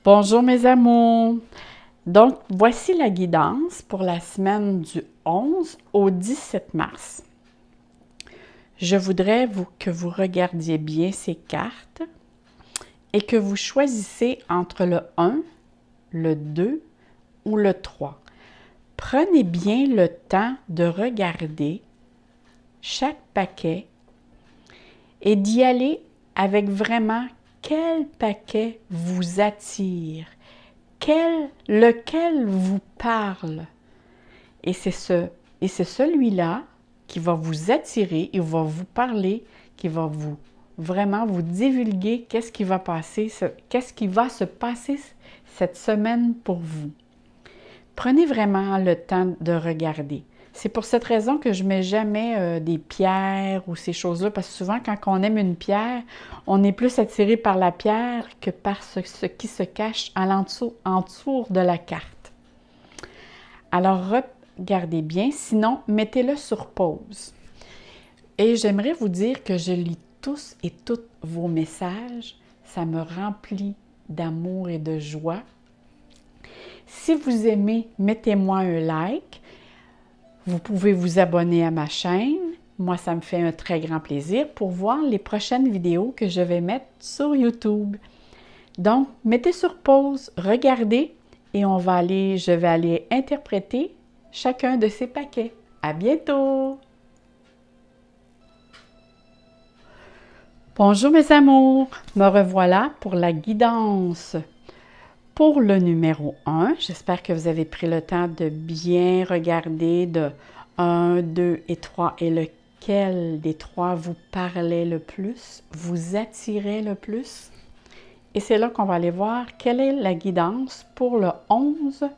Bonjour mes amours! Donc, voici la guidance pour la semaine du 11 au 17 mars. Je voudrais que vous regardiez bien ces cartes et que vous choisissez entre le 1, le 2 ou le 3. Prenez bien le temps de regarder chaque paquet et d'y aller avec vraiment quel paquet vous attire, lequel vous parle. Et c'est celui-là qui va vous attirer, il va vous parler, qui va vraiment vous divulguer qu'est-ce qui va se passer cette semaine pour vous. Prenez vraiment le temps de regarder. C'est pour cette raison que je ne mets jamais des pierres ou ces choses-là, parce que souvent, quand on aime une pierre, on est plus attiré par la pierre que par ce qui se cache autour de la carte. Alors, regardez bien, sinon, mettez-le sur pause. Et j'aimerais vous dire que je lis tous et toutes vos messages. Ça me remplit d'amour et de joie. Si vous aimez, mettez-moi un like. Vous pouvez vous abonner à ma chaîne. Moi, ça me fait un très grand plaisir pour voir les prochaines vidéos que je vais mettre sur YouTube. Donc, mettez sur pause, regardez et je vais aller interpréter chacun de ces paquets. À bientôt! Bonjour mes amours! Me revoilà pour la guidance. Pour le numéro 1, j'espère que vous avez pris le temps de bien regarder de 1, 2 et 3 et lequel des trois vous parlait le plus, vous attirait le plus. Et c'est là qu'on va aller voir quelle est la guidance pour le 11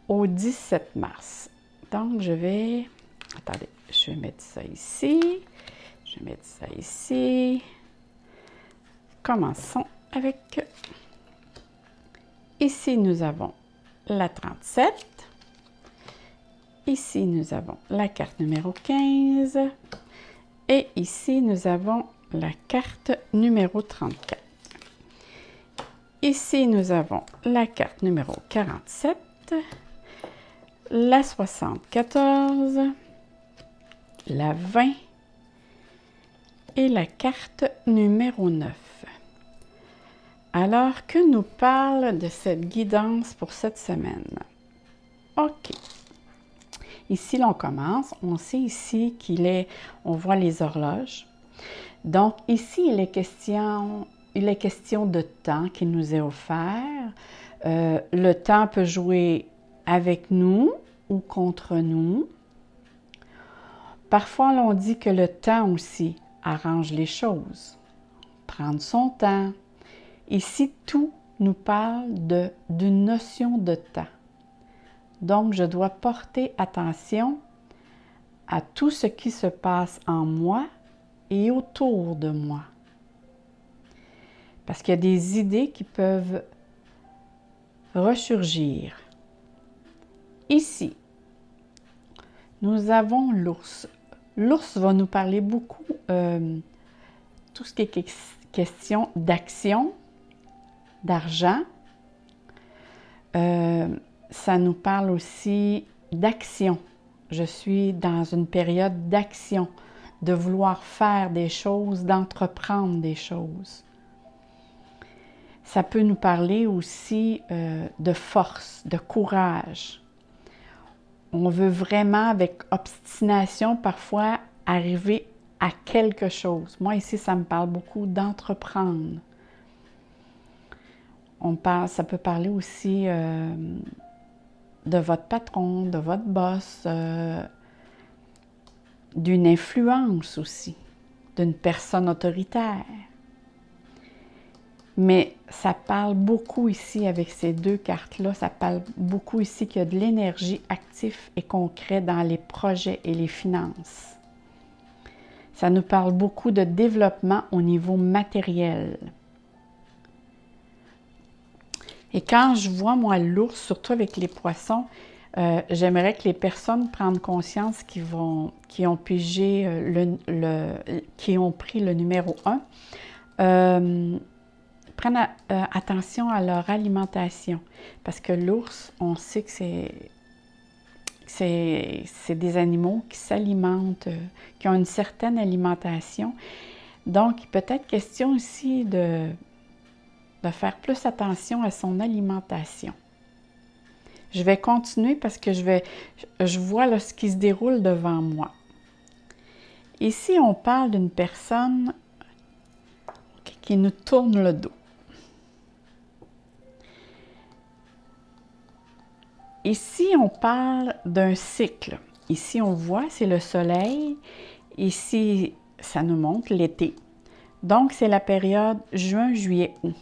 au 17 mars. Donc, attendez, je vais mettre ça ici. Je vais mettre ça ici. Commençons avec... Ici, nous avons la 37. Ici, nous avons la carte numéro 15. Et ici, nous avons la carte numéro 34. Ici, nous avons la carte numéro 47, la 74, la 20 et la carte numéro 9. Alors, que nous parle de cette guidance pour cette semaine? OK. Ici, là, on commence. On sait ici on voit les horloges. Donc, ici, il est question de temps qui nous est offert. Le temps peut jouer avec nous ou contre nous. Parfois, on dit que le temps aussi arrange les choses. Prendre son temps. Ici, tout nous parle d'une notion de temps. Donc, je dois porter attention à tout ce qui se passe en moi et autour de moi. Parce qu'il y a des idées qui peuvent ressurgir. Ici, nous avons l'ours. L'ours va nous parler beaucoup tout ce qui est question d'action, d'argent. Ça nous parle aussi d'action. Je suis dans une période d'action, de vouloir faire des choses, d'entreprendre des choses. Ça peut nous parler aussi de force, de courage. On veut vraiment, avec obstination, parfois arriver à quelque chose. Moi, ici, ça me parle beaucoup d'entreprendre. Ça peut parler aussi de votre patron, de votre boss, d'une influence aussi, d'une personne autoritaire. Mais ça parle beaucoup ici, avec ces deux cartes-là, ça parle beaucoup ici qu'il y a de l'énergie active et concrète dans les projets et les finances. Ça nous parle beaucoup de développement au niveau matériel. Et quand je vois, moi, l'ours, surtout avec les poissons, j'aimerais que les personnes prennent conscience qui ont pigé, qui ont pris le numéro 1, prennent attention à leur alimentation. Parce que l'ours, on sait que c'est des animaux qui s'alimentent, qui ont une certaine alimentation. Donc, peut-être question aussi de faire plus attention à son alimentation. Je vais continuer parce que je vois là, ce qui se déroule devant moi. Ici, on parle d'une personne qui nous tourne le dos. Ici, on parle d'un cycle. Ici, on voit, c'est le soleil. Ici, ça nous montre l'été. Donc, c'est la période juin, juillet, août.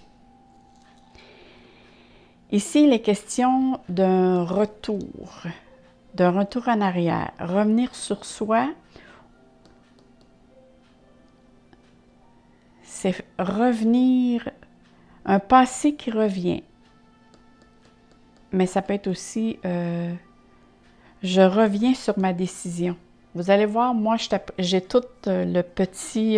Ici, il est question d'un retour en arrière. Revenir sur soi, c'est revenir, un passé qui revient. Mais ça peut être aussi, je reviens sur ma décision. Vous allez voir, moi, j'ai tout le petit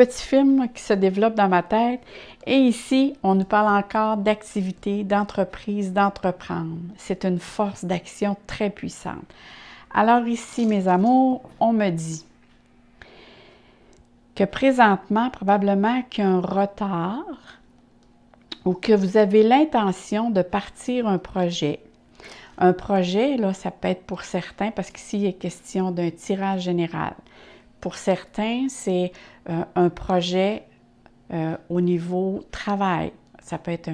film qui se développe dans ma tête. Et ici, on nous parle encore d'activité, d'entreprise, d'entreprendre. C'est une force d'action très puissante. Alors ici, mes amours, on me dit que présentement, probablement qu'il y a un retard ou que vous avez l'intention de partir un projet. Un projet, là, ça peut être pour certains, parce qu'ici, il est question d'un tirage général. Pour certains, c'est un projet au niveau travail. Ça peut être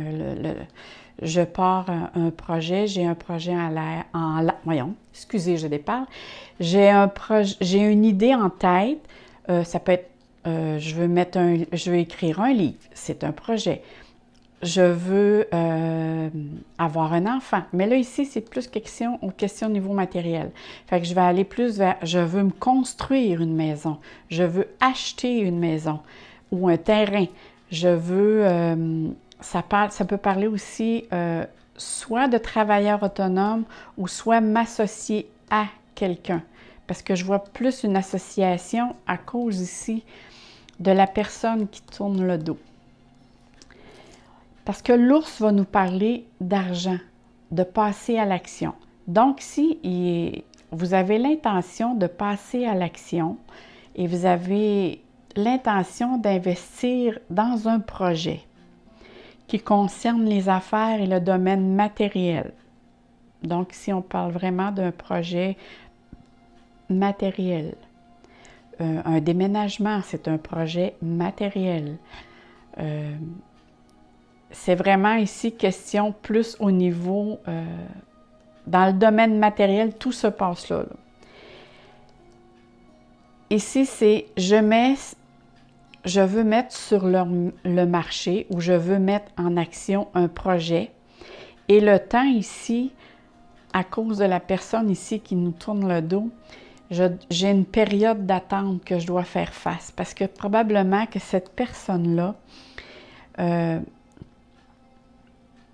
je pars un projet, j'ai un projet voyons, excusez, je déparle. J'ai une idée en tête. Ça peut être, je veux écrire un livre. C'est un projet. Je veux avoir un enfant. Mais là, ici, c'est plus question au niveau matériel. Fait que je vais aller plus vers, je veux me construire une maison. Je veux acheter une maison ou un terrain. Je veux, ça peut parler aussi soit de travailleur autonome ou soit m'associer à quelqu'un. Parce que je vois plus une association à cause ici de la personne qui tourne le dos. Parce que l'ours va nous parler d'argent, de passer à l'action. Donc, si vous avez l'intention de passer à l'action et vous avez l'intention d'investir dans un projet qui concerne les affaires et le domaine matériel. Donc, si on parle vraiment d'un projet matériel, un déménagement, c'est un projet matériel. C'est vraiment ici question plus au niveau, dans le domaine matériel, tout se passe là. Ici, c'est je veux mettre sur le marché ou je veux mettre en action un projet. Et le temps ici, à cause de la personne ici qui nous tourne le dos, j'ai une période d'attente que je dois faire face. Parce que probablement que cette personne-là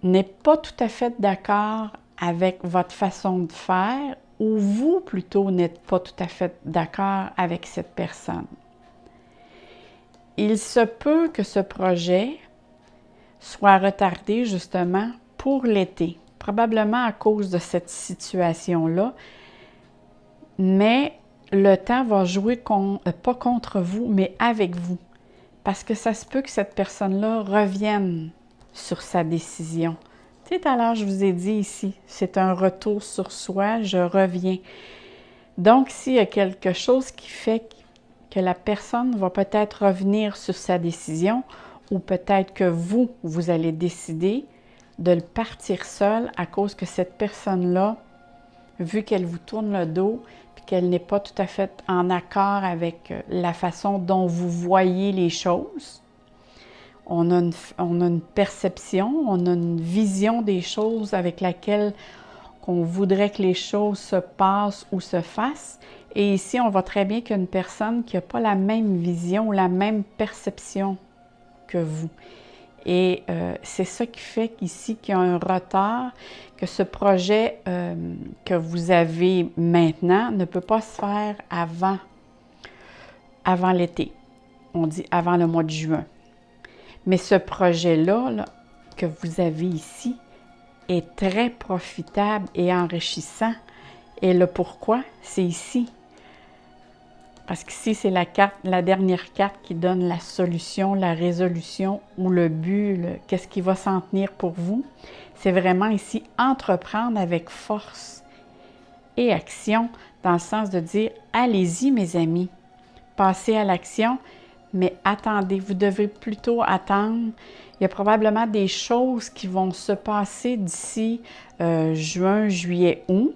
n'est pas tout à fait d'accord avec votre façon de faire ou vous, plutôt, n'êtes pas tout à fait d'accord avec cette personne. Il se peut que ce projet soit retardé justement pour l'été, probablement à cause de cette situation-là, mais le temps va jouer pas contre vous, mais avec vous, parce que ça se peut que cette personne-là revienne sur sa décision. Tu sais, tout à l'heure, je vous ai dit ici, c'est un retour sur soi, je reviens. Donc, s'il y a quelque chose qui fait que la personne va peut-être revenir sur sa décision, ou peut-être que vous allez décider de le partir seul à cause que cette personne-là, vu qu'elle vous tourne le dos, puis qu'elle n'est pas tout à fait en accord avec la façon dont vous voyez les choses, on a une perception, on a une vision des choses avec laquelle on voudrait que les choses se passent ou se fassent. Et ici, on voit très bien qu'il y a une personne qui n'a pas la même vision ou la même perception que vous. Et c'est ça qui fait qu'ici, qu'il y a un retard, que ce projet que vous avez maintenant ne peut pas se faire avant l'été. On dit avant le mois de juin. Mais ce projet-là là, que vous avez ici est très profitable et enrichissant. Et le pourquoi, c'est ici. Parce qu'ici, c'est la dernière carte qui donne la solution, la résolution ou le but, qu'est-ce qui va s'en tenir pour vous. C'est vraiment ici entreprendre avec force et action, dans le sens de dire « Allez-y, mes amis, passez à l'action, mais attendez, vous devez plutôt attendre. » Il y a probablement des choses qui vont se passer d'ici juin, juillet, août.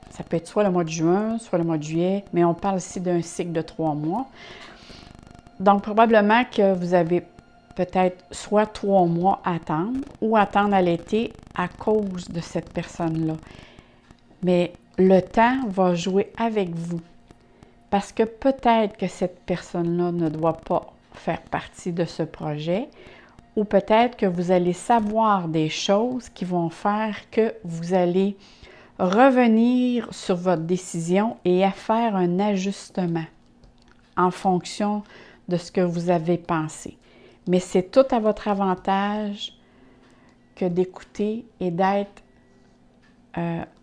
Ça peut être soit le mois de juin, soit le mois de juillet, mais on parle ici d'un cycle de 3 mois. Donc, probablement que vous avez peut-être soit 3 mois à attendre ou attendre à l'été à cause de cette personne-là. Mais le temps va jouer avec vous parce que peut-être que cette personne-là ne doit pas faire partie de ce projet ou peut-être que vous allez savoir des choses qui vont faire que vous allez revenir sur votre décision et à faire un ajustement en fonction de ce que vous avez pensé. Mais c'est tout à votre avantage que d'écouter et d'être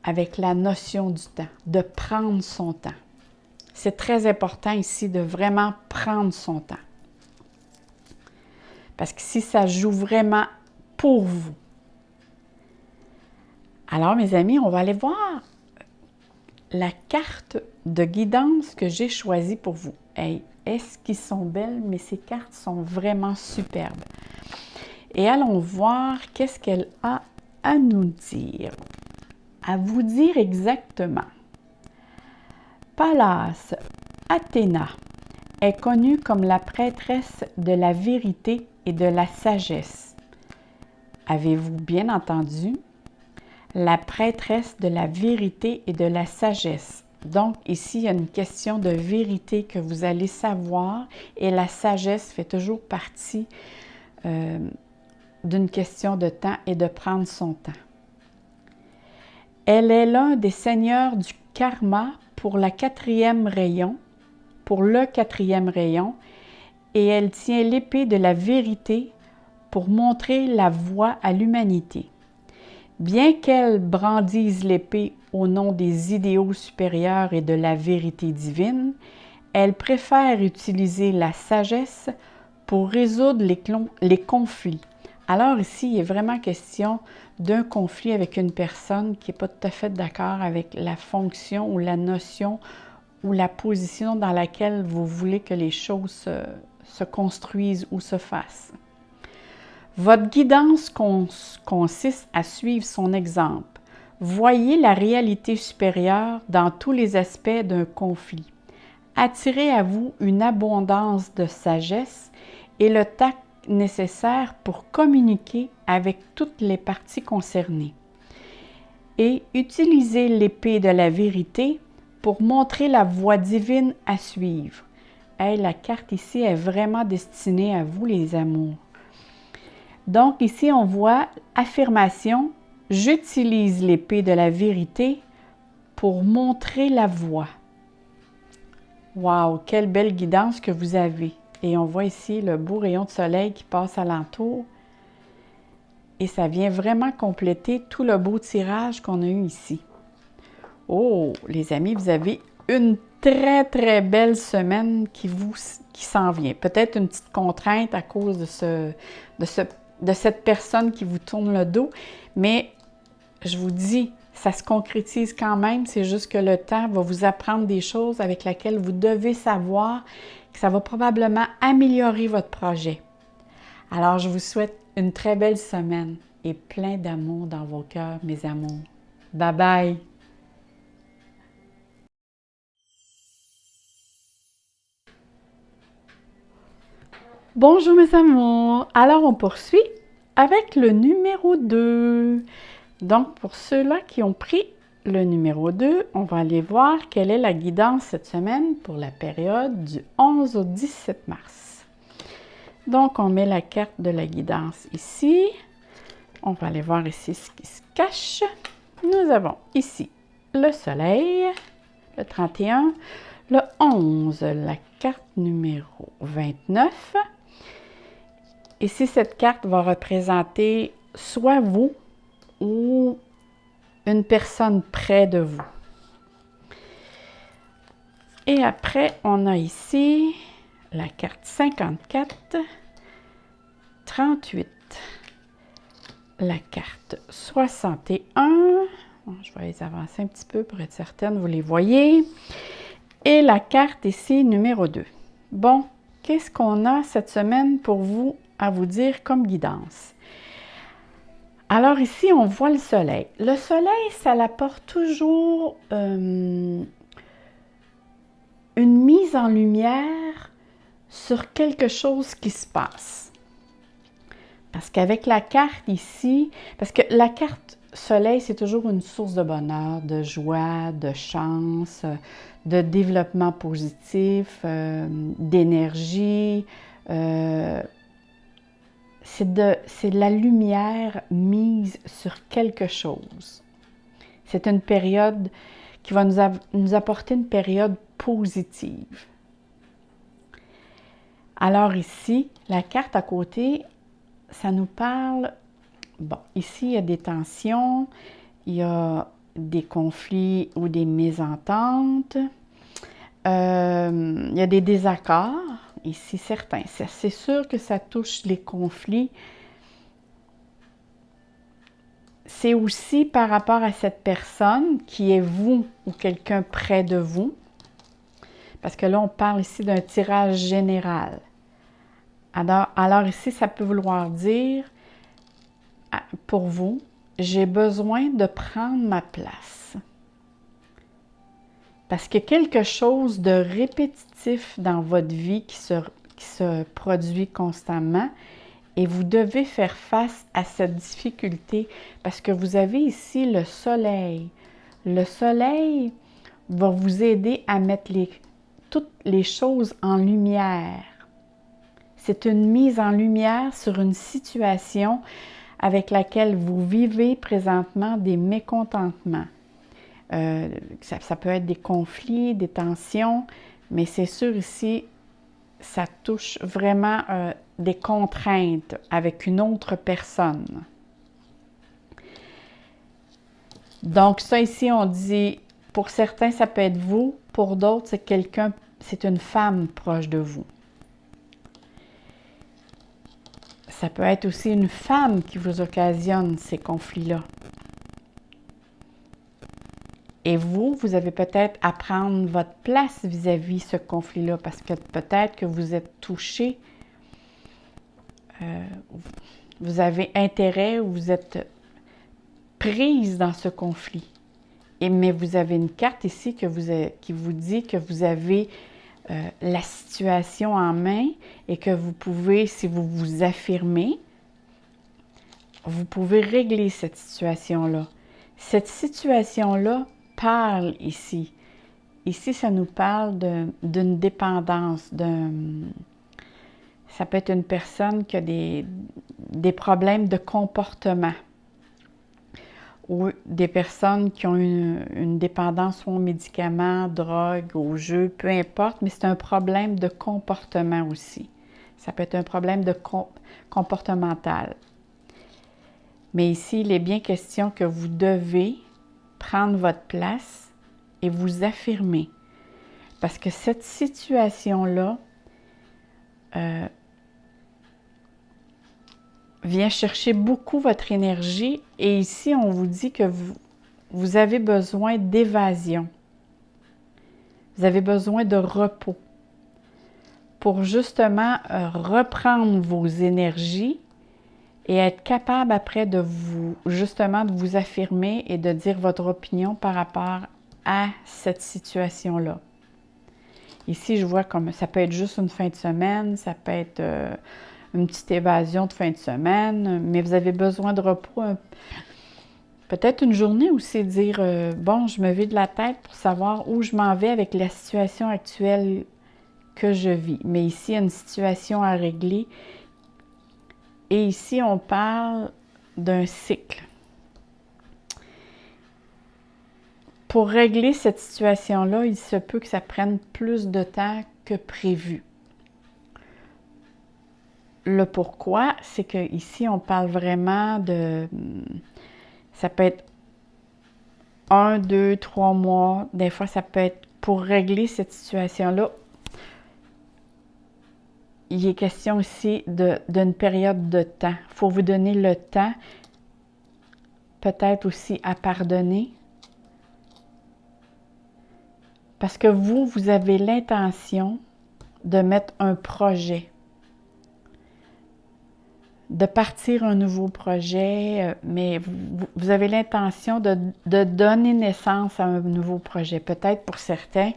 avec la notion du temps, de prendre son temps. C'est très important ici de vraiment prendre son temps. Parce que si ça joue vraiment pour vous. Alors, mes amis, on va aller voir la carte de guidance que j'ai choisie pour vous. Hey, est-ce qu'ils sont belles? Mais ces cartes sont vraiment superbes. Et allons voir qu'est-ce qu'elle a à nous dire. À vous dire exactement. Pallas Athéna est connue comme la prêtresse de la vérité et de la sagesse. Avez-vous bien entendu? La prêtresse de la vérité et de la sagesse. Donc, ici, il y a une question de vérité que vous allez savoir et la sagesse fait toujours partie d'une question de temps et de prendre son temps. Elle est l'un des seigneurs du karma pour le 4e rayon, et elle tient l'épée de la vérité pour montrer la voie à l'humanité. Bien qu'elle brandisse l'épée au nom des idéaux supérieurs et de la vérité divine, elle préfère utiliser la sagesse pour résoudre les conflits. Alors ici, il est vraiment question d'un conflit avec une personne qui n'est pas tout à fait d'accord avec la fonction ou la notion ou la position dans laquelle vous voulez que les choses se construisent ou se fassent. Votre guidance consiste à suivre son exemple. Voyez la réalité supérieure dans tous les aspects d'un conflit. Attirez à vous une abondance de sagesse et le tact nécessaire pour communiquer avec toutes les parties concernées. Et utilisez l'épée de la vérité pour montrer la voie divine à suivre. Hey, la carte ici est vraiment destinée à vous, les amours. Donc, ici, on voit affirmation, j'utilise l'épée de la vérité pour montrer la voie. Wow, quelle belle guidance que vous avez. Et on voit ici le beau rayon de soleil qui passe alentour. Et ça vient vraiment compléter tout le beau tirage qu'on a eu ici. Oh, les amis, vous avez une très, très belle semaine qui s'en vient. Peut-être une petite contrainte à cause de cette personne qui vous tourne le dos, mais je vous dis, ça se concrétise quand même, c'est juste que le temps va vous apprendre des choses avec lesquelles vous devez savoir que ça va probablement améliorer votre projet. Alors, je vous souhaite une très belle semaine et plein d'amour dans vos cœurs, mes amours. Bye bye! Bonjour mes amours! Alors, on poursuit avec le numéro 2. Donc, pour ceux-là qui ont pris le numéro 2, on va aller voir quelle est la guidance cette semaine pour la période du 11 au 17 mars. Donc, on met la carte de la guidance ici. On va aller voir ici ce qui se cache. Nous avons ici le soleil, le 31, le 11, la carte numéro 29. ici, cette carte va représenter soit vous ou une personne près de vous. Et après, on a ici la carte 54, 38, la carte 61. Bon, je vais les avancer un petit peu pour être certaine, vous les voyez. Et la carte ici, numéro 2. Bon, qu'est-ce qu'on a cette semaine pour vous à vous dire comme guidance? Alors ici, on voit le soleil. Le soleil, ça apporte toujours une mise en lumière sur quelque chose qui se passe. Parce qu'avec la carte ici, parce que la carte soleil, c'est toujours une source de bonheur, de joie, de chance, de développement positif, d'énergie. C'est de la lumière mise sur quelque chose. C'est une période qui va nous apporter une période positive. Alors ici, la carte à côté, ça nous parle, bon, ici il y a des tensions, il y a des conflits ou des mésententes, il y a des désaccords, ici certains. C'est sûr que ça touche les conflits. C'est aussi par rapport à cette personne qui est vous ou quelqu'un près de vous. Parce que là, on parle ici d'un tirage général. Alors ici, ça peut vouloir dire, pour vous, j'ai besoin de prendre ma place. Parce que quelque chose de répétitif dans votre vie qui se produit constamment et vous devez faire face à cette difficulté parce que vous avez ici le soleil. Le soleil va vous aider à mettre toutes les choses en lumière. C'est une mise en lumière sur une situation avec laquelle vous vivez présentement des mécontentements. Ça peut être des conflits, des tensions, mais c'est sûr ici, ça touche vraiment des contraintes avec une autre personne. Donc ça ici, on dit, pour certains, ça peut être vous, pour d'autres, c'est une femme proche de vous. Ça peut être aussi une femme qui vous occasionne ces conflits-là. Et vous avez peut-être à prendre votre place vis-à-vis de ce conflit-là parce que peut-être que vous êtes touché, vous avez intérêt ou vous êtes prise dans ce conflit. Mais vous avez une carte ici qui vous dit que vous avez la situation en main et que vous pouvez, si vous vous affirmez, vous pouvez régler cette situation-là. Cette situation-là parle ici. Ici, ça nous parle d'une dépendance, ça peut être une personne qui a des problèmes de comportement ou des personnes qui ont une dépendance aux médicaments, drogue, aux jeux, peu importe, mais c'est un problème de comportement aussi. Ça peut être un problème comportemental. Mais ici, il est bien question que vous devez prendre votre place et vous affirmer. Parce que cette situation-là vient chercher beaucoup votre énergie et ici, on vous dit que vous avez besoin d'évasion. Vous avez besoin de repos pour justement reprendre vos énergies et être capable après de vous affirmer et de dire votre opinion par rapport à cette situation-là. Ici, je vois comme ça peut être juste une fin de semaine, ça peut être une petite évasion de fin de semaine, mais vous avez besoin de repos. Peut-être une journée aussi, dire bon, je me vide la tête pour savoir où je m'en vais avec la situation actuelle que je vis. Mais ici, il y a une situation à régler. Et ici, on parle d'un cycle. Pour régler cette situation-là, il se peut que ça prenne plus de temps que prévu. le pourquoi, c'est qu'ici, on parle vraiment de... Ça peut être 1, 2, 3 mois. Des fois, ça peut être pour régler cette situation-là. Il est question aussi d'une période de temps. Il faut vous donner le temps, peut-être aussi à pardonner. Parce que vous avez l'intention de mettre un projet, de partir un nouveau projet, mais vous avez l'intention de donner naissance à un nouveau projet. Peut-être pour certains,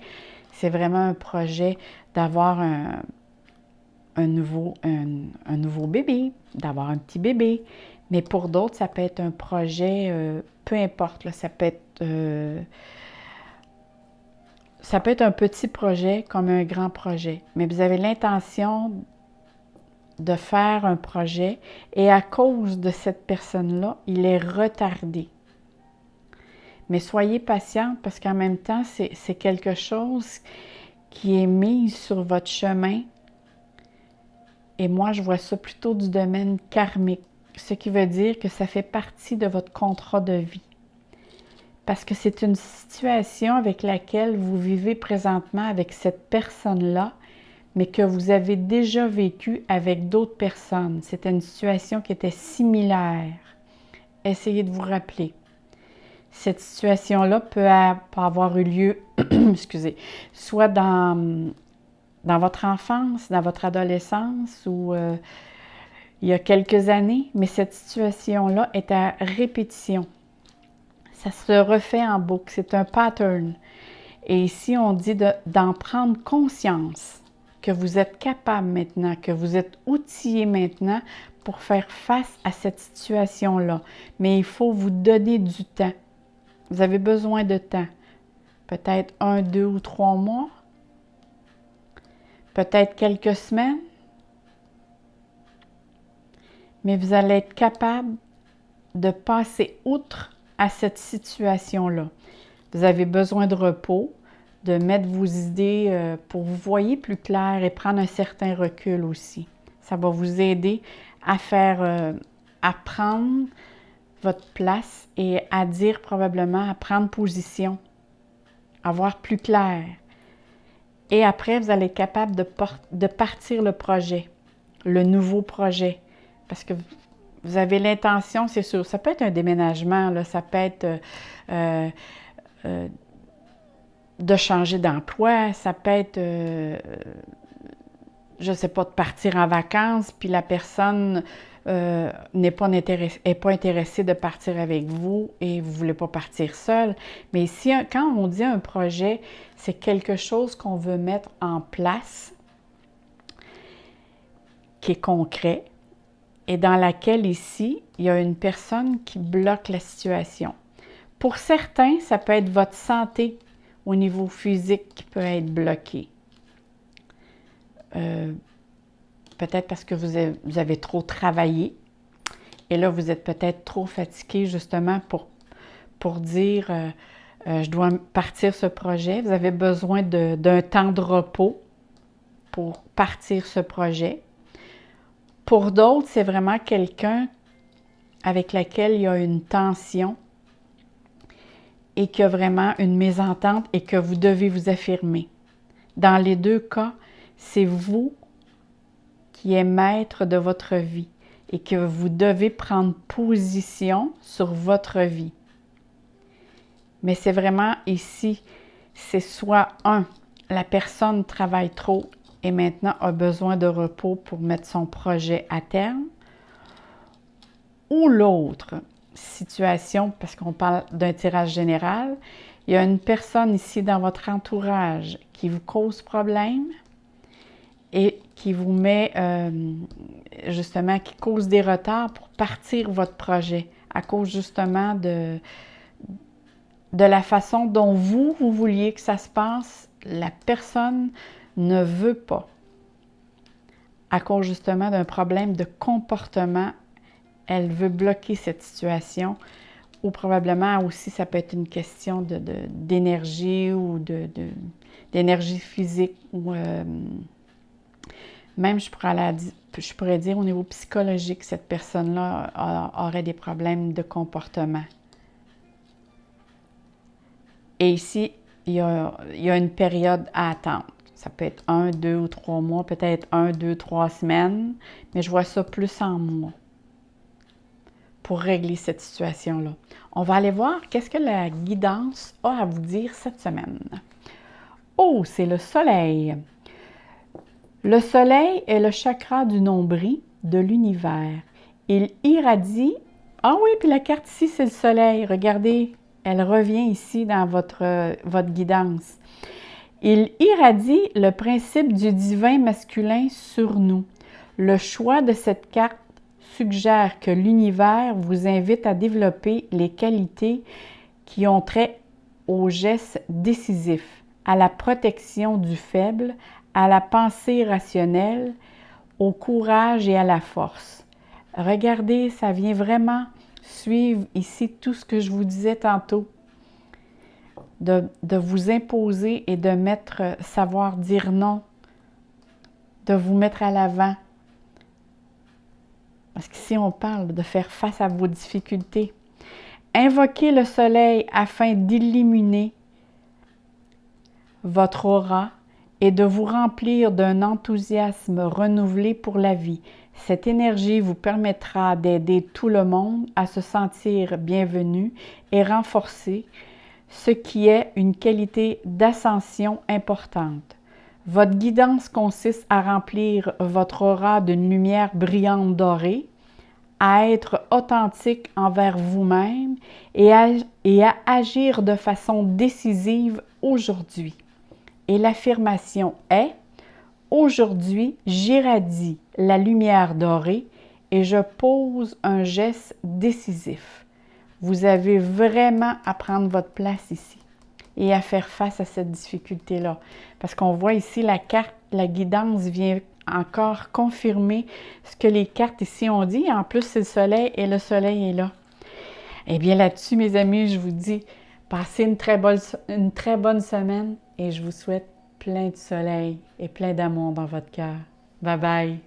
c'est vraiment un projet d'avoir un nouveau bébé, d'avoir un petit bébé. Mais pour d'autres, ça peut être un projet, peu importe, là, ça peut être un petit projet comme un grand projet. Mais vous avez l'intention de faire un projet et à cause de cette personne-là, il est retardé. Mais soyez patient parce qu'en même temps, c'est quelque chose qui est mis sur votre chemin. Et moi, je vois ça plutôt du domaine karmique, ce qui veut dire que ça fait partie de votre contrat de vie. Parce que c'est une situation avec laquelle vous vivez présentement avec cette personne-là, mais que vous avez déjà vécu avec d'autres personnes. C'était une situation qui était similaire. Essayez de vous rappeler. Cette situation-là peut avoir eu lieu, excusez, soit dans votre enfance, dans votre adolescence ou il y a quelques années, mais cette situation-là est à répétition. Ça se refait en boucle, c'est un pattern. Et ici, on dit d'en prendre conscience, que vous êtes capable maintenant, que vous êtes outillé maintenant pour faire face à cette situation-là. Mais il faut vous donner du temps. Vous avez besoin de temps. Peut-être 1, 2 ou 3 mois. Peut-être quelques semaines. Mais vous allez être capable de passer outre à cette situation-là. Vous avez besoin de repos, de mettre vos idées pour vous voyez plus clair et prendre un certain recul aussi. Ça va vous aider à à prendre votre place et à dire probablement, à prendre position, à voir plus clair. Et après, vous allez être capable de partir le projet, le nouveau projet. Parce que vous avez l'intention, c'est sûr, ça peut être un déménagement, là, ça peut être de changer d'emploi, ça peut être, je ne sais pas, de partir en vacances, puis la personne n'est pas intéressée de partir avec vous et vous ne voulez pas partir seul. Mais ici, quand on dit un projet, c'est quelque chose qu'on veut mettre en place, qui est concret, et dans laquelle ici, il y a une personne qui bloque la situation. Pour certains, ça peut être votre santé au niveau physique qui peut être bloquée. Peut-être parce que vous avez trop travaillé et là, vous êtes peut-être trop fatigué justement pour dire je dois partir ce projet. Vous avez besoin d'un temps de repos pour partir ce projet. Pour d'autres, c'est vraiment quelqu'un avec lequel il y a une tension et qu'il y a vraiment une mésentente et que vous devez vous affirmer. Dans les deux cas, c'est vous qui êtes maître de votre vie et que vous devez prendre position sur votre vie. Mais c'est vraiment ici, c'est soit la personne travaille trop et maintenant a besoin de repos pour mettre son projet à terme, ou l'autre situation, parce qu'on parle d'un tirage général, il y a une personne ici dans votre entourage qui vous cause problème et qui vous met, justement, qui cause des retards pour partir votre projet à cause justement de la façon dont vous vouliez que ça se passe, la personne ne veut pas. À cause justement d'un problème de comportement, elle veut bloquer cette situation ou probablement aussi ça peut être une question d'énergie ou d'énergie physique ou Même, je pourrais dire au niveau psychologique, cette personne-là aurait des problèmes de comportement. Et ici, il y a une période à attendre. Ça peut être 1, 2 ou 3 mois, peut-être 1, 2, 3 semaines, mais je vois ça plus en mois pour régler cette situation-là. On va aller voir qu'est-ce que la guidance a à vous dire cette semaine. Oh, c'est le soleil. Le soleil est le chakra du nombril de l'univers. Il irradie... Ah oui, puis la carte ici, c'est le soleil. Regardez, elle revient ici dans votre guidance. Il irradie le principe du divin masculin sur nous. Le choix de cette carte suggère que l'univers vous invite à développer les qualités qui ont trait aux gestes décisifs, à la protection du faible, à la pensée rationnelle, au courage et à la force. Regardez, ça vient vraiment suivre ici tout ce que je vous disais tantôt, de vous imposer et de savoir dire non, de vous mettre à l'avant. Parce qu'ici, on parle de faire face à vos difficultés. Invoquez le soleil afin d'illuminer votre aura et de vous remplir d'un enthousiasme renouvelé pour la vie. Cette énergie vous permettra d'aider tout le monde à se sentir bienvenu et renforcer ce qui est une qualité d'ascension importante. Votre guidance consiste à remplir votre aura d'une lumière brillante dorée, à être authentique envers vous-même et à agir de façon décisive aujourd'hui. Et l'affirmation est « Aujourd'hui, j'irradie la lumière dorée et je pose un geste décisif. » Vous avez vraiment à prendre votre place ici et à faire face à cette difficulté-là. Parce qu'on voit ici la carte, la guidance vient encore confirmer ce que les cartes ici ont dit. En plus, c'est le soleil et le soleil est là. Eh bien, là-dessus, mes amis, je vous dis, passez une très bonne semaine et je vous souhaite plein de soleil et plein d'amour dans votre cœur. Bye bye!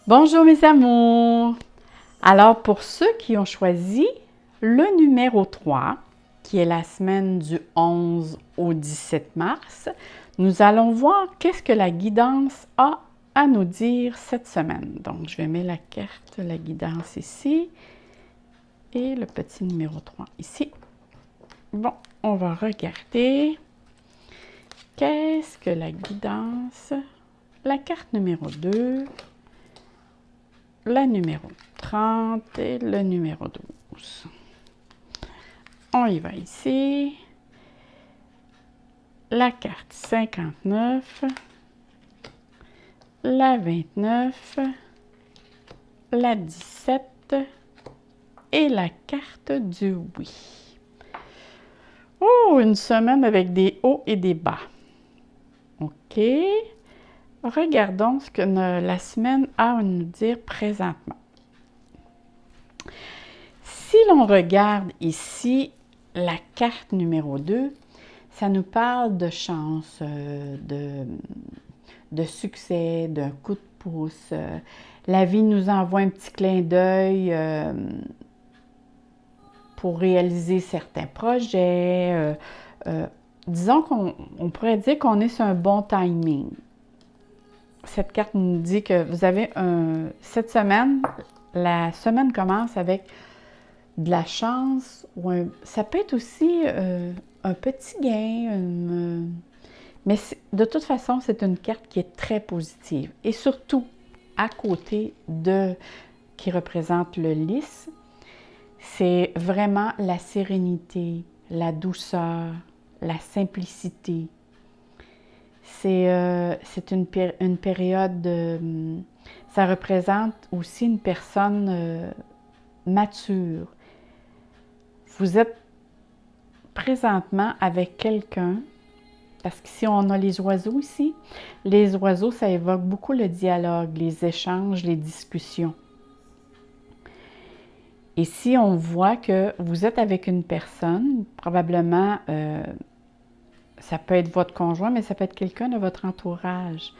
Bonjour mes amours! Alors, pour ceux qui ont choisi le numéro 3, qui est la semaine du 11 au 17 mars, nous allons voir qu'est-ce que la guidance a à nous dire cette semaine. Donc, je vais mettre la carte, la guidance ici et le petit numéro 3 ici. Bon, on va regarder qu'est-ce que la guidance, la carte numéro 2, la numéro 30 et le numéro 12. On y va ici. La carte 59, la 29, la 17 et la carte du oui. Oh, une semaine avec des hauts et des bas. OK. Regardons ce que la semaine a à nous dire présentement. Si l'on regarde ici la carte numéro 2, ça nous parle de chance, de succès, d'un coup de pouce. La vie nous envoie un petit clin d'œil pour réaliser certains projets. Disons qu'on pourrait dire qu'on est sur un bon timing. Cette carte nous dit que vous avez cette semaine, la semaine commence avec de la chance, ou ça peut être aussi un petit gain, mais de toute façon, c'est une carte qui est très positive. Et surtout, à côté qui représente le lys, c'est vraiment la sérénité, la douceur, la simplicité. C'est une période, ça représente aussi une personne mature. Vous êtes présentement avec quelqu'un, parce qu'ici on a les oiseaux ici. Les oiseaux, ça évoque beaucoup le dialogue, les échanges, les discussions. Ici, on voit que vous êtes avec une personne, probablement ça peut être votre conjoint, mais ça peut être quelqu'un de votre entourage.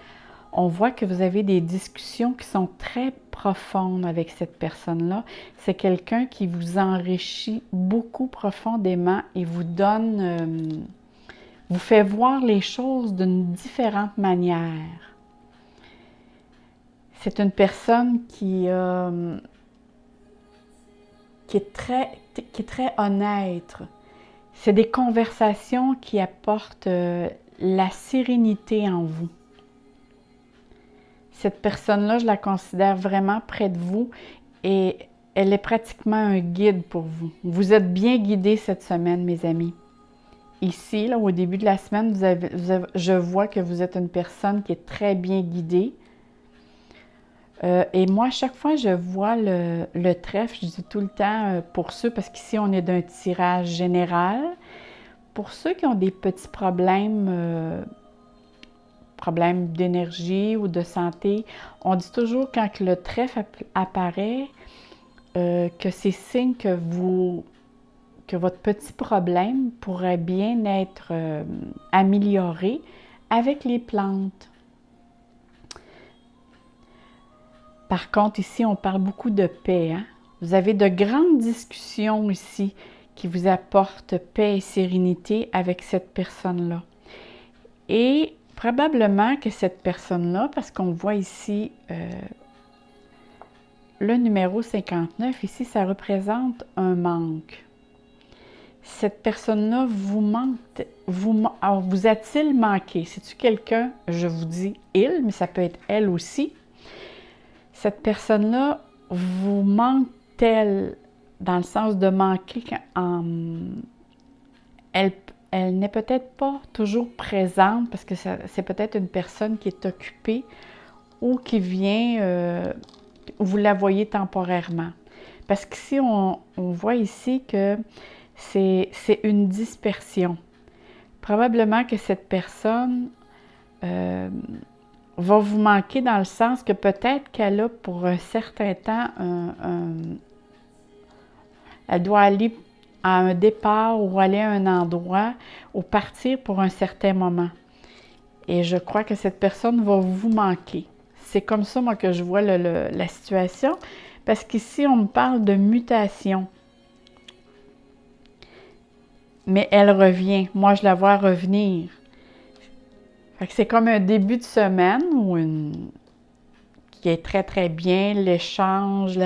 On voit que vous avez des discussions qui sont très profondes avec cette personne-là. C'est quelqu'un qui vous enrichit beaucoup profondément et vous donne, vous fait voir les choses d'une différente manière. C'est une personne qui est très honnête. C'est des conversations qui apportent la sérénité en vous. Cette personne-là, je la considère vraiment près de vous et elle est pratiquement un guide pour vous. Vous êtes bien guidés cette semaine, mes amis. Ici, là, au début de la semaine, je vois que vous êtes une personne qui est très bien guidée. Et moi, à chaque fois je vois le trèfle, je dis tout le temps pour ceux, parce qu'ici, on est d'un tirage général. Pour ceux qui ont des petits problèmes d'énergie ou de santé, on dit toujours quand le trèfle apparaît que c'est signe que votre petit problème pourrait bien être amélioré avec les plantes. Par contre, ici, on parle beaucoup de paix. Hein? Vous avez de grandes discussions ici qui vous apportent paix et sérénité avec cette personne-là. Et probablement que cette personne-là, parce qu'on voit ici le numéro 59, ici, ça représente un manque. Cette personne-là vous a-t-il manqué? C'est-tu quelqu'un, je vous dis il, mais ça peut être elle aussi. Cette personne-là vous manque-t-elle dans le sens de manquer elle n'est peut-être pas toujours présente parce que c'est peut-être une personne qui est occupée ou qui vient, vous la voyez temporairement. Parce qu'ici, on voit ici que c'est une dispersion. Probablement que cette personne va vous manquer dans le sens que peut-être qu'elle a pour un certain temps, elle doit aller à un départ ou aller à un endroit ou partir pour un certain moment. Et je crois que cette personne va vous manquer. C'est comme ça, moi, que je vois la situation. Parce qu'ici, on me parle de mutation. Mais elle revient. Moi, je la vois revenir. Fait que c'est comme un début de semaine qui est très, très bien. L'échange,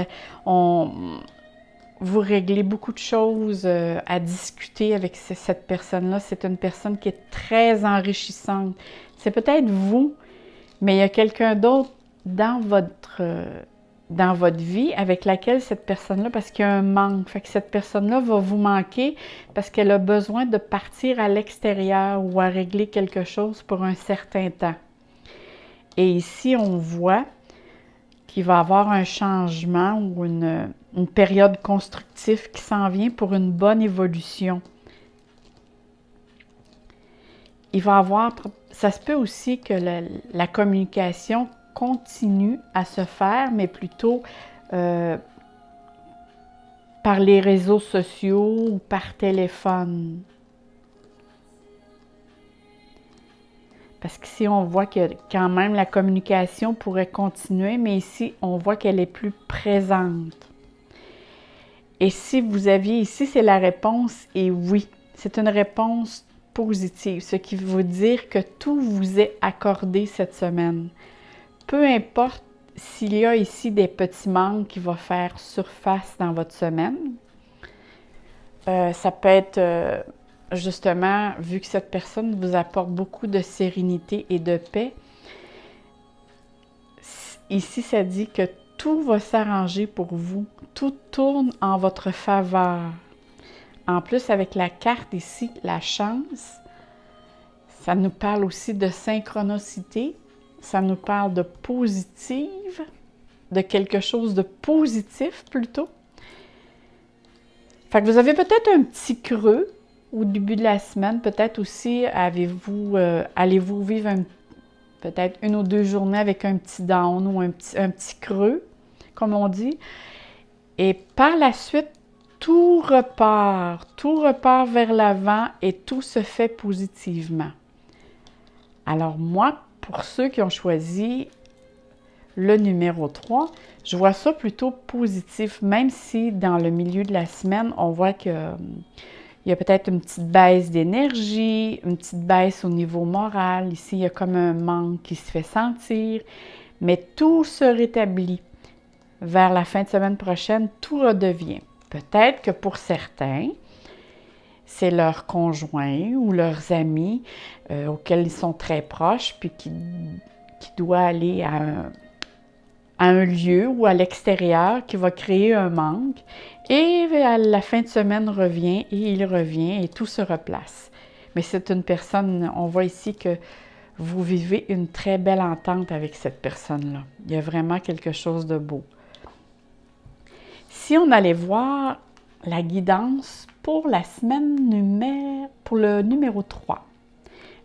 vous réglez beaucoup de choses à discuter avec cette personne-là. C'est une personne qui est très enrichissante. C'est peut-être vous, mais il y a quelqu'un d'autre dans votre vie avec laquelle cette personne-là, parce qu'il y a un manque. Fait que cette personne-là va vous manquer parce qu'elle a besoin de partir à l'extérieur ou à régler quelque chose pour un certain temps. Et ici, on voit qu'il va y avoir un changement ou une période constructive qui s'en vient pour une bonne évolution. Il va y avoir, ça se peut aussi que la communication continue à se faire, mais plutôt par les réseaux sociaux ou par téléphone. Parce qu'ici, on voit que quand même la communication pourrait continuer, mais ici, on voit qu'elle est plus présente. Et si vous aviez ici, c'est la réponse et oui. C'est une réponse positive, ce qui veut dire que tout vous est accordé cette semaine. Peu importe s'il y a ici des petits manques qui vont faire surface dans votre semaine. Ça peut être justement, vu que cette personne vous apporte beaucoup de sérénité et de paix. Ici, ça dit que tout va s'arranger pour vous. Tout tourne en votre faveur. En plus, avec la carte ici, la chance, ça nous parle aussi de synchronicité. Ça nous parle de positive, de quelque chose de positif plutôt. Fait que vous avez peut-être un petit creux au début de la semaine. Peut-être aussi allez-vous vivre peut-être 1 ou 2 journées avec un petit down ou un petit creux, comme on dit. Et par la suite, tout repart vers l'avant et tout se fait positivement. Alors moi, pour ceux qui ont choisi le numéro 3, je vois ça plutôt positif, même si dans le milieu de la semaine, on voit que il y a peut-être une petite baisse d'énergie, une petite baisse au niveau moral. Ici, il y a comme un manque qui se fait sentir, mais tout se rétablit. Vers la fin de semaine prochaine, tout redevient. Peut-être que pour certains, c'est leur conjoint ou leurs amis auxquels ils sont très proches, puis qui doit aller à un lieu ou à l'extérieur qui va créer un manque. Et à la fin de semaine revient et il revient et tout se replace. Mais c'est une personne, on voit ici que vous vivez une très belle entente avec cette personne-là. Il y a vraiment quelque chose de beau. Si on allait voir la guidance pour la semaine pour le numéro 3,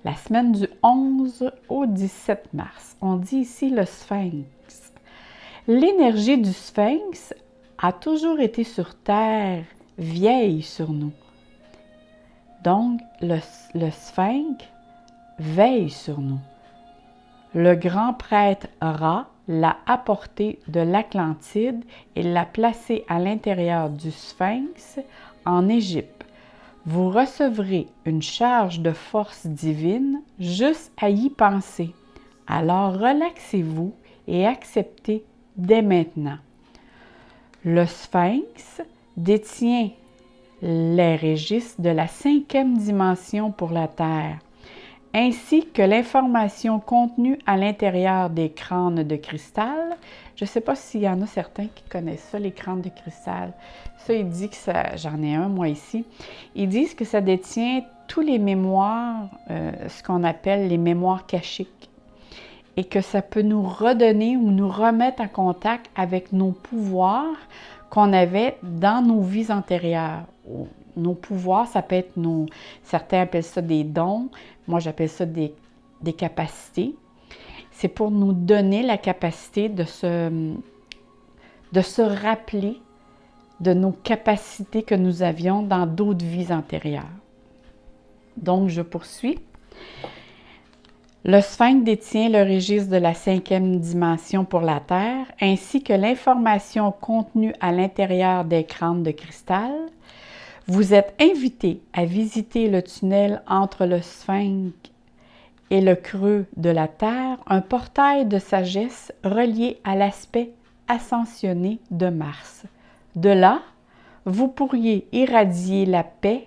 la semaine du 11 au 17 mars, on dit ici le Sphinx. L'énergie du Sphinx a toujours été sur Terre, vieille sur nous. Donc, le Sphinx veille sur nous. Le grand prêtre Ra l'a apporté de l'Atlantide et l'a placé à l'intérieur du Sphinx en Égypte. Vous recevrez une charge de force divine juste à y penser. Alors relaxez-vous et acceptez dès maintenant. Le Sphinx détient les registres de la 5e dimension pour la Terre, ainsi que l'information contenue à l'intérieur des crânes de cristal. Je ne sais pas s'il y en a certains qui connaissent ça, les crânes de cristal. Ça, il dit que ça, j'en ai un moi ici, ils disent que ça détient tous les mémoires, ce qu'on appelle les mémoires kashiques, et que ça peut nous redonner ou nous remettre en contact avec nos pouvoirs qu'on avait dans nos vies antérieures. Nos pouvoirs, ça peut être certains appellent ça des dons, moi j'appelle ça des capacités. C'est pour nous donner la capacité de se rappeler de nos capacités que nous avions dans d'autres vies antérieures. Donc, je poursuis. Le Sphinx détient le registre de la 5e dimension pour la Terre, ainsi que l'information contenue à l'intérieur des crânes de cristal. Vous êtes invité à visiter le tunnel entre le Sphinx et le creux de la Terre, un portail de sagesse relié à l'aspect ascensionné de Mars. De là, vous pourriez irradier la paix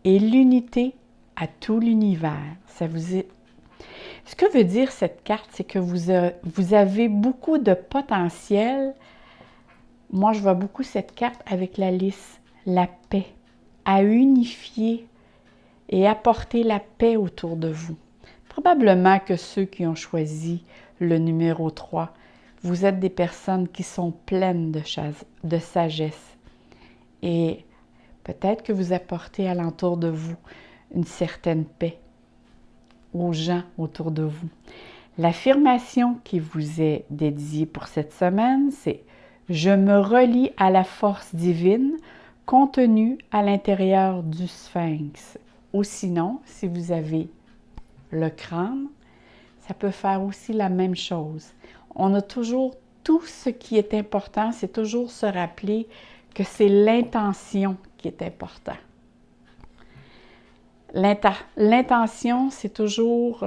et l'unité à tout l'univers. Ce que veut dire cette carte, c'est que vous avez beaucoup de potentiel. Moi, je vois beaucoup cette carte avec la lisse, la paix, à unifier et apporter la paix autour de vous. Probablement que ceux qui ont choisi le numéro 3, vous êtes des personnes qui sont pleines de sagesse. Et peut-être que vous apportez alentour de vous une certaine paix aux gens autour de vous. L'affirmation qui vous est dédiée pour cette semaine, c'est « Je me relie à la force divine contenue à l'intérieur du Sphinx ». Ou sinon, si vous avez le crâne, ça peut faire aussi la même chose. On a toujours tout ce qui est important, c'est toujours se rappeler que c'est l'intention qui est important. L'intention, c'est toujours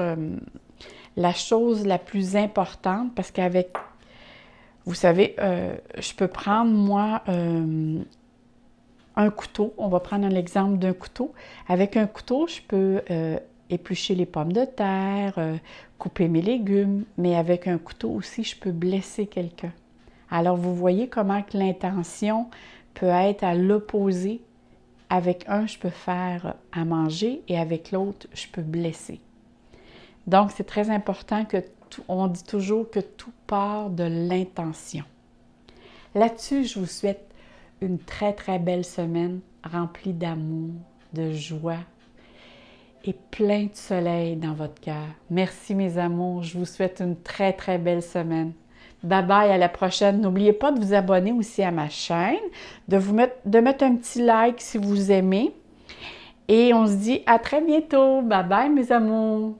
la chose la plus importante parce qu'avec, vous savez, je peux prendre, moi, un couteau. On va prendre un exemple d'un couteau. Avec un couteau, je peux éplucher les pommes de terre, couper mes légumes, mais avec un couteau aussi, je peux blesser quelqu'un. Alors, vous voyez comment que l'intention peut être à l'opposé. Avec un, je peux faire à manger et avec l'autre, je peux blesser. Donc, c'est très important on dit toujours que tout part de l'intention. Là-dessus, je vous souhaite une très, très belle semaine remplie d'amour, de joie et plein de soleil dans votre cœur. Merci mes amours, je vous souhaite une très, très belle semaine. Bye bye, à la prochaine. N'oubliez pas de vous abonner aussi à ma chaîne, de mettre un petit like si vous aimez. Et on se dit à très bientôt. Bye bye, mes amours.